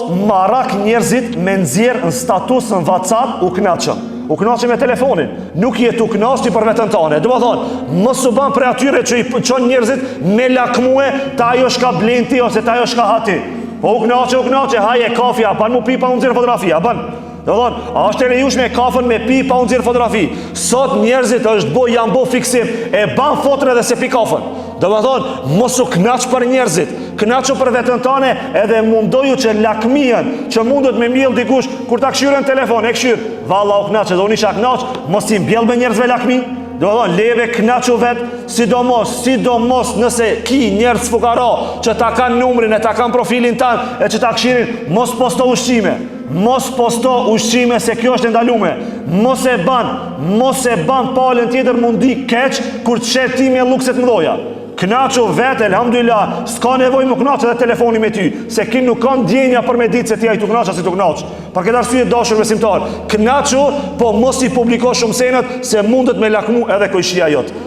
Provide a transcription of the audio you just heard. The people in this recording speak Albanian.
Marak njerëzit me nxjerr në status në WhatsApp u knaqën. U knaqën me telefonin. Nuk jetu knaqë për vetën tane. Do më thonë, mos u ban për atyre që i qënë njerëzit me lakmue ta ajo shka blenti ose ta ajo shka hati. Po u knaqë, haje kafja, ban mu pi pa unë zirë fotografia, ban. Do thonë, a është e lejush me kafën me pi pa unë zirë fotografi. Sot njerëzit janë bo fiksim, e ban fotore dhe se pi kafën. Do më thonë, mos u knaqë për njerëzit, knaqë për vetën tane, edhe mundoju që lakmien, që mundet me mbjell dikush, kur ta këshyre në telefon, e këshyre, valla u knaqë, dhe unë isha knaqë, mos i mbjell me njerëzve lakmi, do më thonë, leve knaqë vetë, sidomos nëse ki njerëz fukara, që ta kanë numrin, e ta kanë profilin tanë, e që ta këshirin, mos posto ushqime. Mos posto ushqime se kjo është ndalume. Mos e ban palën tjetër mundi keq kur të shet ti me lukset mëdhoja. Knaqo vetë, elhamdulillah, s'ka nevoj më knaqë edhe telefoni me ty, se ki nuk kanë djenja për me ditë se ti a i tu knaqë, si tu knaqë. Për këtë arsye dashur besimtar, knaqo, po mos i publiko shumë senet, se mundet me lakmu edhe kojshia jotë.